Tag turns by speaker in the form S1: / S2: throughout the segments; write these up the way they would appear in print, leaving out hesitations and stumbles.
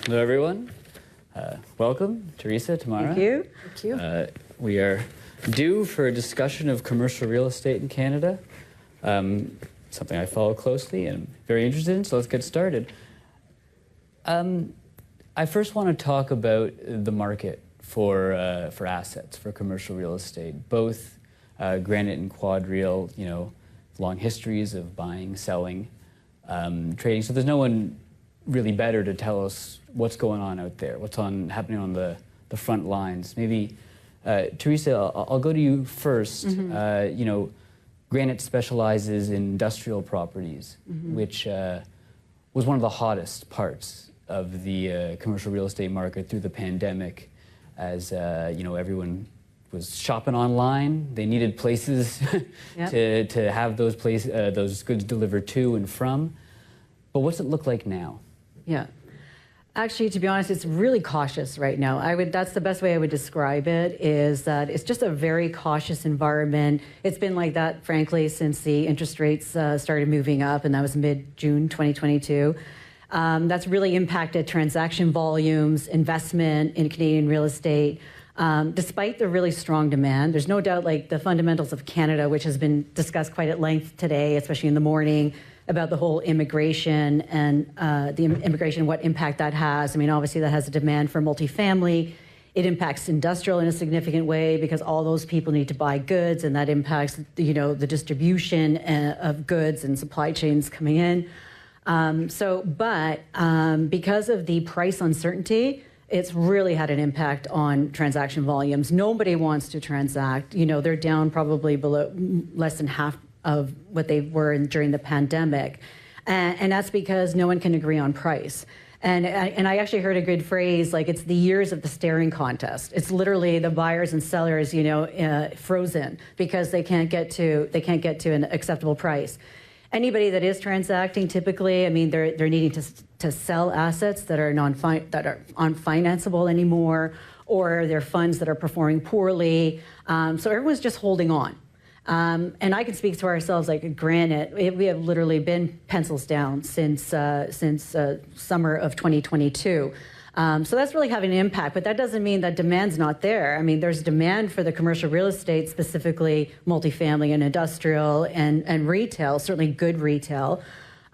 S1: Hello, everyone. Welcome, Teresa, Tamara.
S2: Thank you.
S3: Thank you.
S1: We are due for a discussion of commercial real estate in Canada, something I follow closely and very interested in, so let's get started. I first want to talk about the market for assets, for commercial real estate. Both Granite and QuadReal, long histories of buying, selling, trading. So there's no one really better to tell us what's going on out there, what's happening on the front lines. Maybe, Teresa, I'll go to you first.
S2: Mm-hmm.
S1: Granite specializes in industrial properties, mm-hmm. which was one of the hottest parts of the commercial real estate market through the pandemic, as everyone was shopping online. They needed places yep. to have those goods delivered to and from. But what's it look like now?
S2: Yeah. Actually, to be honest, it's really cautious right now. That's the best way I would describe it, is that it's just a very cautious environment. It's been like that, frankly, since the interest rates started moving up, and that was mid-June 2022. That's really impacted transaction volumes, investment in Canadian real estate. Despite the really strong demand, there's no doubt like the fundamentals of Canada, which has been discussed quite at length today, especially in the morning, about the whole immigration and what impact that has. I mean, obviously that has a demand for multifamily. It impacts industrial in a significant way because all those people need to buy goods, and that impacts, the distribution of goods and supply chains coming in. Because of the price uncertainty, it's really had an impact on transaction volumes. Nobody wants to transact. They're down probably below less than half of what they were during the pandemic. And that's because no one can agree on price. And I actually heard a good phrase, like it's the years of the staring contest. It's literally the buyers and sellers, frozen because they can't get to an acceptable price. Anybody that is transacting, typically, I mean, they're needing to sell assets that are unfinanceable anymore, or they're funds that are performing poorly. So everyone's just holding on. And I can speak to ourselves like at Granite. We have literally been pencils down since summer of 2022. So that's really having an impact, but that doesn't mean that demand's not there. I mean, there's demand for the commercial real estate, specifically multifamily and industrial and retail, certainly good retail.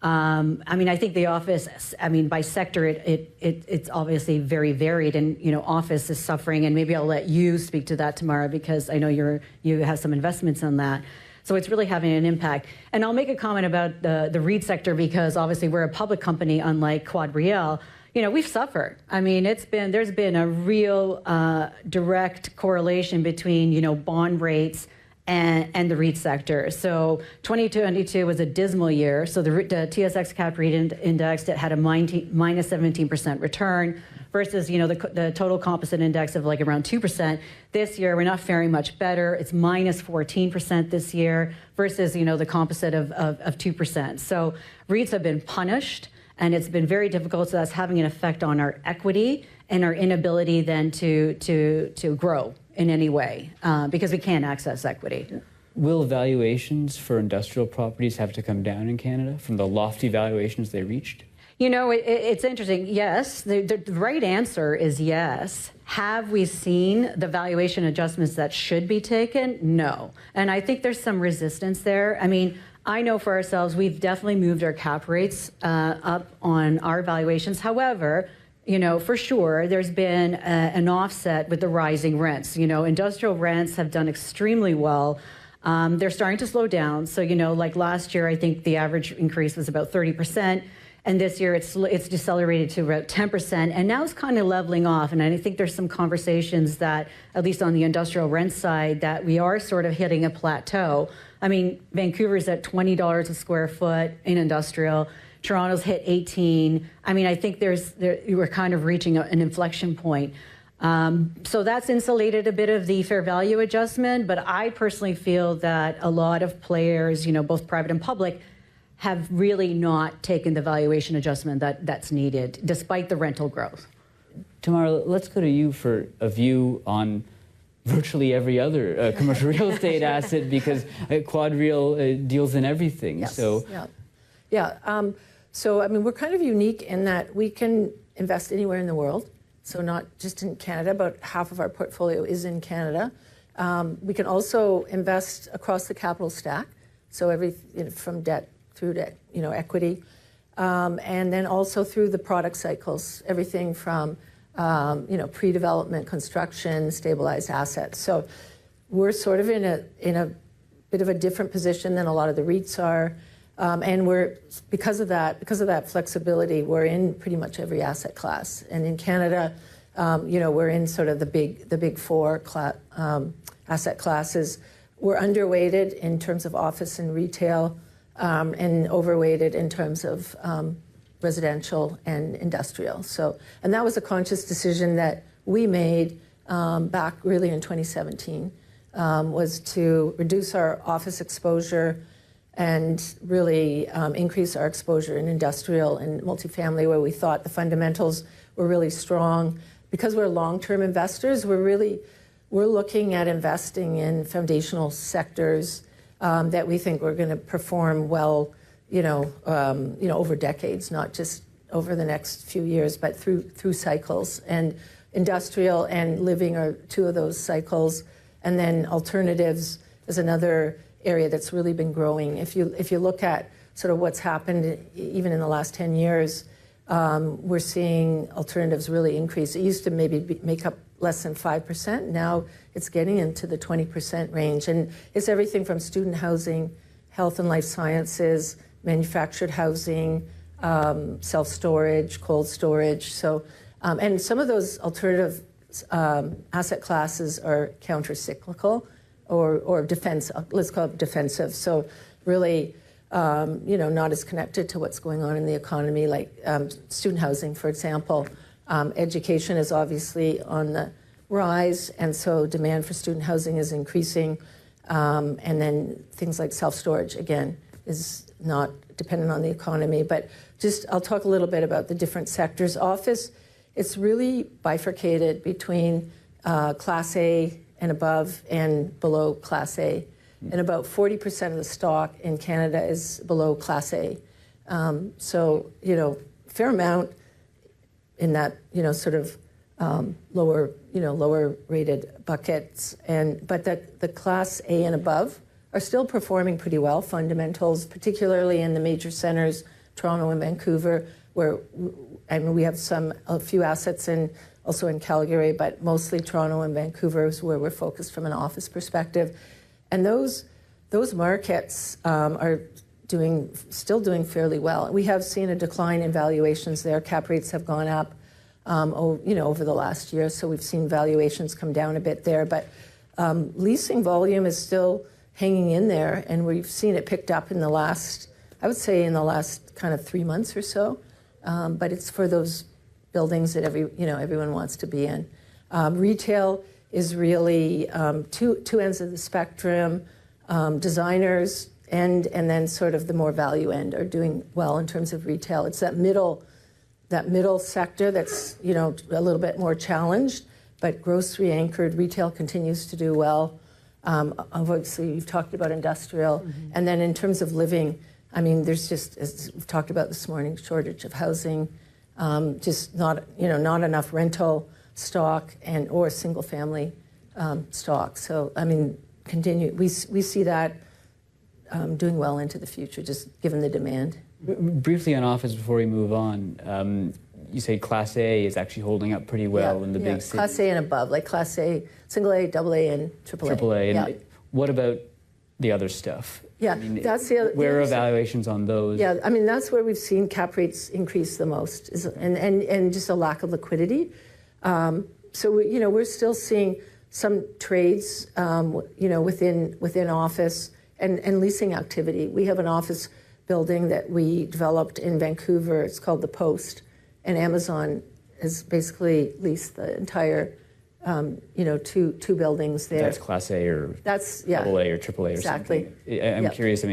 S2: I think the office, by sector, it's obviously very varied, and, office is suffering, and maybe I'll let you speak to that, Tamara, because I know you have some investments on that. So it's really having an impact. And I'll make a comment about the REIT sector, because obviously we're a public company, unlike QuadReal. We've suffered. I mean, there's been a real direct correlation between, bond rates and the REIT sector. So 2022 was a dismal year. So the TSX Cap REIT index had a minus 17% return versus, the total composite index of like around 2%. This year, we're not faring much better. It's minus 14% this year versus, the composite of 2%. So REITs have been punished, and it's been very difficult. So that's having an effect on our equity and our inability then to grow in any way, because we can't access equity.
S1: Will valuations for industrial properties have to come down in Canada from the lofty valuations they reached?
S2: It's interesting. Yes, the right answer is yes. Have we seen the valuation adjustments that should be taken? No. And I think there's some resistance there. I mean, I know for ourselves, we've definitely moved our cap rates up on our valuations. However, for sure, there's been an offset with the rising rents. Industrial rents have done extremely well. They're starting to slow down. So, like last year, I think the average increase was about 30%. And this year, it's decelerated to about 10%. And now it's kind of leveling off. And I think there's some conversations that, at least on the industrial rent side, that we are sort of hitting a plateau. I mean, Vancouver's at $20 a square foot in industrial. Toronto's hit 18. I mean, I think we're kind of reaching an inflection point. So that's insulated a bit of the fair value adjustment, but I personally feel that a lot of players, both private and public, have really not taken the valuation adjustment that's needed, despite the rental growth.
S1: Tamara, let's go to you for a view on virtually every other commercial real estate asset, because QuadReal deals in everything.
S3: Yes.
S1: So,
S3: So, I mean, we're kind of unique in that we can invest anywhere in the world, so not just in Canada. About half of our portfolio is in Canada. We can also invest across the capital stack, so from debt through to equity, and then also through the product cycles, everything from pre-development, construction, stabilized assets. So we're sort of in a bit of a different position than a lot of the REITs are, and we're because of that flexibility, we're in pretty much every asset class. And in Canada, we're in sort of the big four asset classes. We're underweighted in terms of office and retail, and overweighted in terms of residential and industrial. And that was a conscious decision that we made back really in 2017, was to reduce our office exposure and really increase our exposure in industrial and multifamily, where we thought the fundamentals were really strong. Because we're long-term investors, we're looking at investing in foundational sectors that we think we're going to perform well, over decades, not just over the next few years, but through cycles. And industrial and living are two of those cycles. And then alternatives is another area that's really been growing. If you look at sort of what's happened even in the last 10 years, we're seeing alternatives really increase. It used to maybe make up less than 5%. Now it's getting into the 20% range. And it's everything from student housing, health and life sciences, manufactured housing, self-storage, cold storage. So, and some of those alternative asset classes are counter-cyclical or defensive, let's call it defensive. So really, not as connected to what's going on in the economy, like student housing, for example. Education is obviously on the rise, and so demand for student housing is increasing. And then things like self-storage, again, is not dependent on the economy. But I'll talk a little bit about the different sectors. Office, it's really bifurcated between Class A and above and below Class A. And about 40% of the stock in Canada is below Class A. So, fair amount in that, sort of lower rated buckets. But the Class A and above are still performing pretty well. Fundamentals, particularly in the major centers, Toronto and Vancouver, where we have a few assets also in Calgary, but mostly Toronto and Vancouver is where we're focused from an office perspective. And those markets are still doing fairly well. We have seen a decline in valuations there. Cap rates have gone up, over the last year, so we've seen valuations come down a bit there. But leasing volume is still hanging in there, and we've seen it picked up in the last kind of 3 months or so. But it's for those buildings that everyone wants to be in. Retail is really two ends of the spectrum. Designers and then sort of the more value end are doing well in terms of retail. It's that middle sector that's a little bit more challenged, but grocery anchored retail continues to do well. Obviously, you've talked about industrial, and then in terms of living, there's just, as we've talked about this morning, shortage of housing, just not enough rental stock or single family stock. So we see that doing well into the future, just given the demand.
S1: Briefly on office before we move on, you say Class A is actually holding up pretty well in the big cities.
S3: Class A and above, like Class A, single A, double A, and triple A.
S1: Triple A. And what about the other stuff?
S3: Yeah, that's the other.
S1: Where are valuations on those?
S3: Yeah, that's where we've seen cap rates increase the most, and just a lack of liquidity. So we're still seeing some trades, within office and leasing activity. We have an office building that we developed in Vancouver. It's called The Post, and Amazon has basically leased the entire, two buildings there.
S1: That's Class A or double A or triple A or something. I'm curious.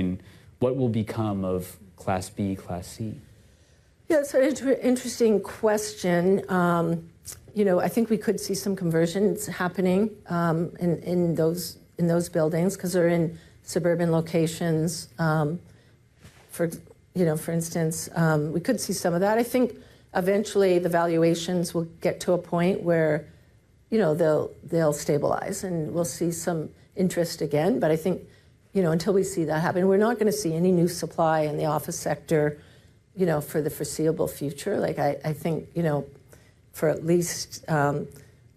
S1: What will become of Class B, Class C?
S3: Yeah, it's an interesting question. I think we could see some conversions happening in those buildings because they're in suburban locations. For instance, we could see some of that. I think eventually the valuations will get to a point where, they'll stabilize and we'll see some interest again. But I think, until we see that happen, we're not going to see any new supply in the office sector, for the foreseeable future. Like I think, for at least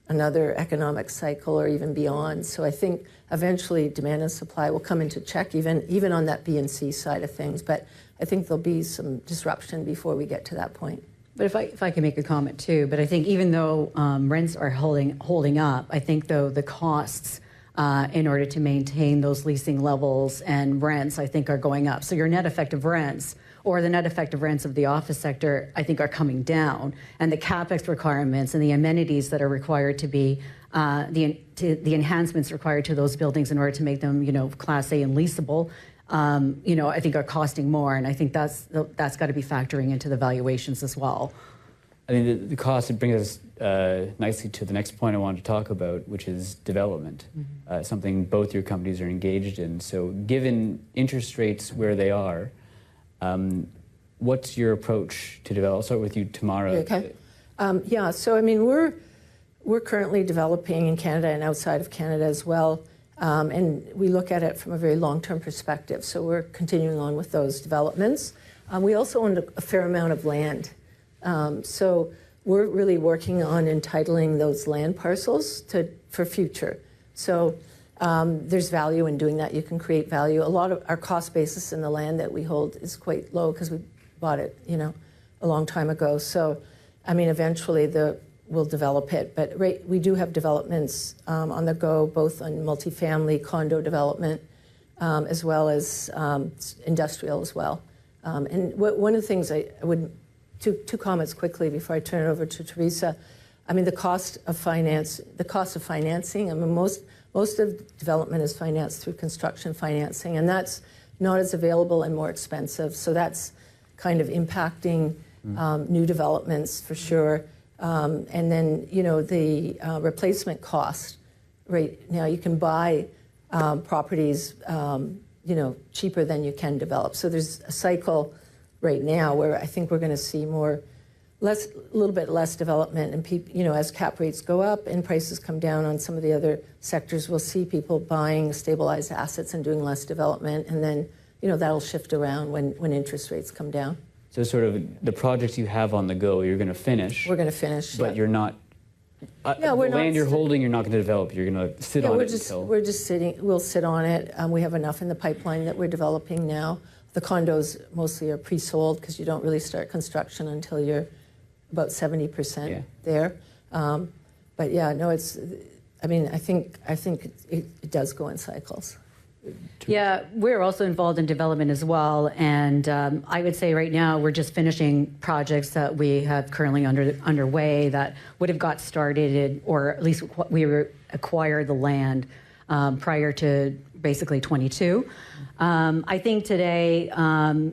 S3: another economic cycle or even beyond. So I think eventually demand and supply will come into check, even on that B and C side of things. But I think there'll be some disruption before we get to that point.
S2: But if I can make a comment too, but I think even though rents are holding up, I think though the costs in order to maintain those leasing levels and rents, I think are going up. So your net effective rents or the net effective rents of the office sector, I think are coming down. And the CapEx requirements and the amenities that are required to be, the enhancements required to those buildings in order to make them, Class A and leasable, I think are costing more. And I think that's got to be factoring into the valuations as well.
S1: I mean, the cost, it brings us nicely to the next point I wanted to talk about, which is development, something both your companies are engaged in. So given interest rates where they are, what's your approach to develop? I'll start with you, Tamara.
S3: Okay. So I mean, we're currently developing in Canada and outside of Canada as well. And we look at it from a very long-term perspective. So we're continuing on with those developments. We also own a fair amount of land. So we're really working on entitling those land parcels for future. So there's value in doing that. You can create value. A lot of our cost basis in the land that we hold is quite low because we bought it, a long time ago. So, I mean, eventually we'll develop it. But we do have developments on the go, both on multifamily condo development as well as industrial as well. And one of the things I would, two comments quickly before I turn it over to Teresa. I mean, the cost of financing. I mean, most of development is financed through construction financing, and that's not as available and more expensive. So that's kind of impacting new developments for sure. And then, the replacement cost. Right now, you can buy properties, cheaper than you can develop. So there's a cycle right now where I think we're going to see a little bit less development, and as cap rates go up and prices come down on some of the other sectors, we'll see people buying stabilized assets and doing less development, and then that'll shift around when interest rates come down.
S1: So sort of the projects you have on the go, you're going to finish.
S3: We're going to finish,
S1: but you're not. The land you're holding, you're not going to develop. You're going to sit on it until.
S3: We're just sitting. We'll sit on it. We have enough in the pipeline that we're developing now. The condos mostly are pre-sold because you don't really start construction until you're about 70% there. But yeah, no, it's. I mean, I think it does go in cycles.
S2: Yeah, we're also involved in development as well, and I would say right now we're just finishing projects that we have currently underway that would have got started, or at least we acquired the land prior to basically 22. I think today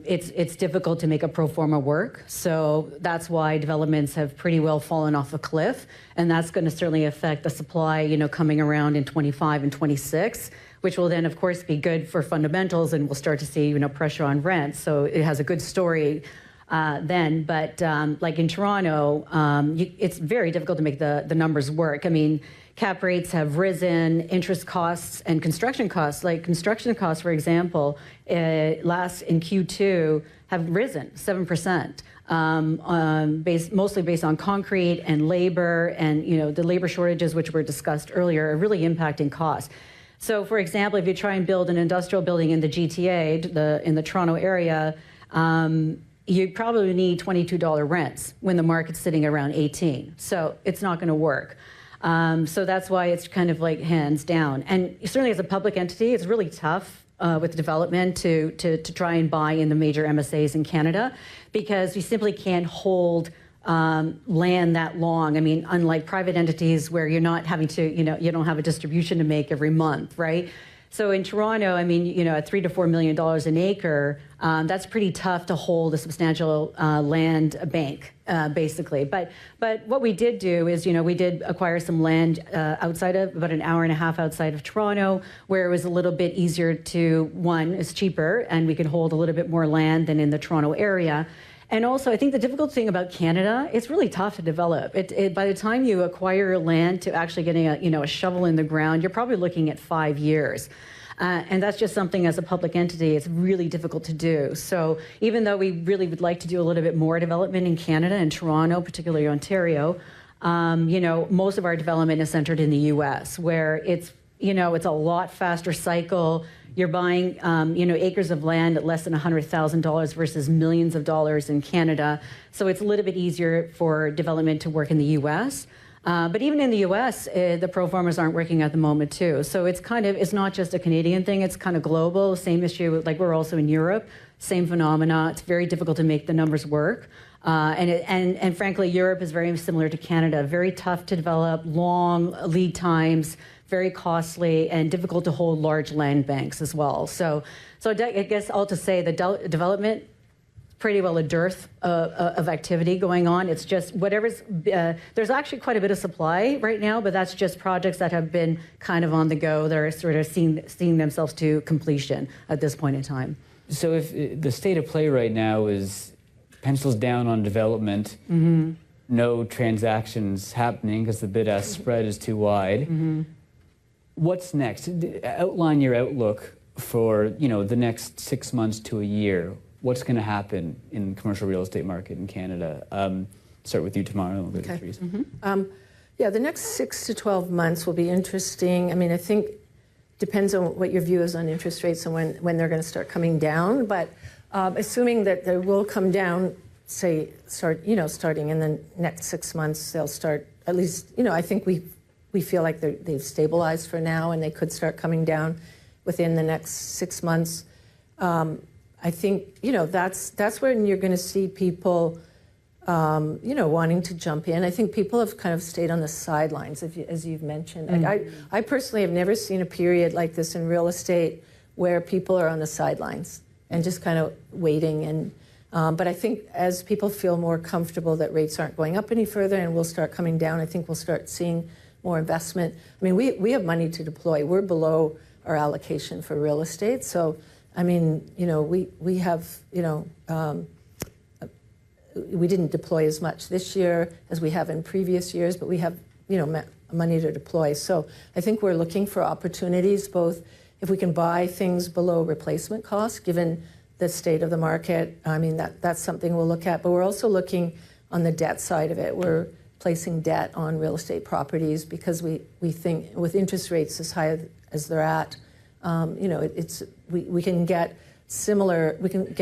S2: it's difficult to make a pro forma work, so that's why developments have pretty well fallen off a cliff, and that's going to certainly affect the supply, coming around in 25 and 26. Which will then, of course, be good for fundamentals, and we'll start to see, pressure on rent. So it has a good story then. But like in Toronto, it's very difficult to make the numbers work. I mean, cap rates have risen, interest costs and construction costs. Like construction costs, for example, in Q2 have risen 7%. Mostly based on concrete and labor, and the labor shortages, which were discussed earlier, are really impacting costs. So, for example, if you try and build an industrial building in the GTA, in the Toronto area, you probably need $22 rents when the market's sitting around 18. So it's not going to work. So that's why it's kind of like hands down. And certainly as a public entity, it's really tough with development to try and buy in the major MSAs in Canada, because you simply can't hold land that long. I mean, unlike private entities where you're not having to, you don't have a distribution to make every month, right? So in Toronto, I mean, at $3 to $4 million an acre, that's pretty tough to hold a substantial land bank, basically. But what we did do is, we did acquire some land outside of, about an hour and a half outside of Toronto, where it was a little bit easier to, one, it's cheaper, and we can hold a little bit more land than in the Toronto area. And also, I think the difficult thing about Canada, it's really tough to develop. By the time you acquire land to actually getting a shovel in the ground, you're probably looking at 5 years. And that's just something as a public entity, it's really difficult to do. So even though we really would like to do a little bit more development in Canada and Toronto, particularly Ontario, most of our development is centered in the US, where it's a lot faster cycle. You're buying, acres of land at less than $100,000 versus millions of dollars in Canada. So it's a little bit easier for development to work in the US. But even in the US, the pro formas aren't working at the moment too. So it's not just a Canadian thing, it's kind of global. Same issue, like we're also in Europe, same phenomena. It's very difficult to make the numbers work. And frankly, Europe is very similar to Canada, very tough to develop, long lead times, very costly, and difficult to hold large land banks as well. So I guess all to say the development, pretty well a dearth of activity going on. It's just whatever's, there's actually quite a bit of supply right now, but that's just projects that have been kind of on the go. They're sort of seeing themselves to completion at this point in time.
S1: So if the state of play right now is pencils down on development, no transactions happening because the bid-ask spread is too wide, what's next? Outline your outlook for the next 6 months to a year. What's going to happen in the commercial real estate market in Canada? Start with you, Tamara, and we'll go to Teresa.
S3: The next 6 to 12 months will be interesting. I mean, I think depends on what your view is on interest rates and when they're going to start coming down. But assuming that they will come down, starting in the next 6 months, they'll start at least. I think we feel like they've stabilized for now, and they could start coming down within the next 6 months. I think that's when you're going to see people, wanting to jump in. I think people have kind of stayed on the sidelines, as you've mentioned. I personally have never seen a period like this in real estate where people are on the sidelines and just kind of waiting. And but I think as people feel more comfortable that rates aren't going up any further and will start coming down, I think we'll start seeing more investment. I mean, we have money to deploy. We're below our allocation for real estate, so. I mean, we have, we didn't deploy as much this year as we have in previous years, but we have, money to deploy. So I think we're looking for opportunities, both if we can buy things below replacement cost, given the state of the market. I mean, that's something we'll look at. But we're also looking on the debt side of it. We're placing debt on real estate properties because we think with interest rates as high as they're at, we can get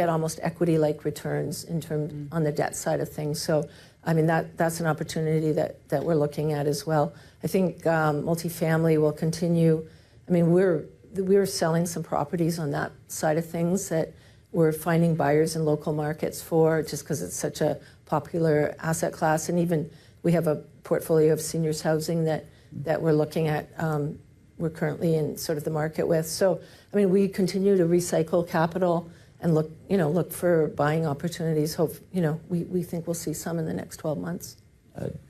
S3: almost equity-like returns in terms on the debt side of things. So, I mean, that's an opportunity that we're looking at as well. I think multifamily will continue. I mean, we're selling some properties on that side of things that we're finding buyers in local markets for, just because it's such a popular asset class. And even we have a portfolio of seniors housing that we're looking at. We're currently in sort of the market with. So, I mean, we continue to recycle capital and look for buying opportunities. Hope, we think we'll see some in the next 12 months.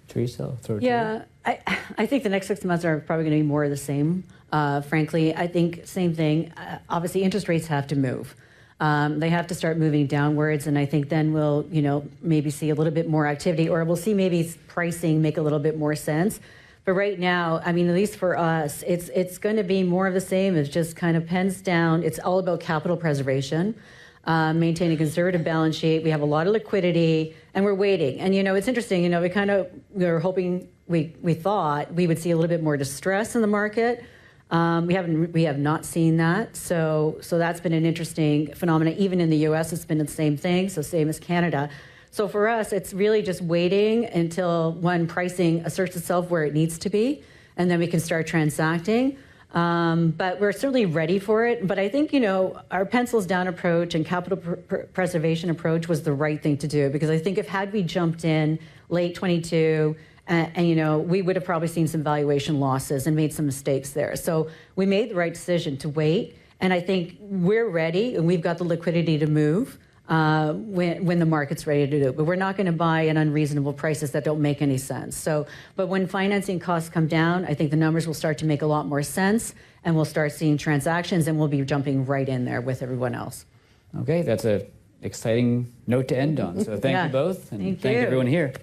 S1: Teresa, I'll throw it to you.
S2: I think the next 6 months are probably going to be more of the same. Frankly, I think same thing. Obviously, interest rates have to move. They have to start moving downwards, and I think then we'll, maybe see a little bit more activity, or we'll see maybe pricing make a little bit more sense. But right now, I mean, at least for us, it's going to be more of the same. It's just kind of pens down. It's all about capital preservation, maintain a conservative balance sheet. We have a lot of liquidity, and we're waiting. And, it's interesting, we were hoping, we thought we would see a little bit more distress in the market. We have not seen that. So that's been an interesting phenomenon. Even in the U.S., it's been the same thing, so same as Canada. So for us, it's really just waiting until when pricing asserts itself where it needs to be, and then we can start transacting. But we're certainly ready for it. But I think, our pencils down approach and capital preservation approach was the right thing to do, because I think had we jumped in late 22, and we would have probably seen some valuation losses and made some mistakes there. So we made the right decision to wait, and I think we're ready, and we've got the liquidity to move when the market's ready to do it. But we're not going to buy at unreasonable prices that don't make any sense. But when financing costs come down, I think the numbers will start to make a lot more sense, and we'll start seeing transactions, and we'll be jumping right in there with everyone else.
S1: Okay, that's a exciting note to end on. So thank
S2: Yeah.
S1: you both, and
S2: Thank
S1: thank
S2: you.
S1: everyone here.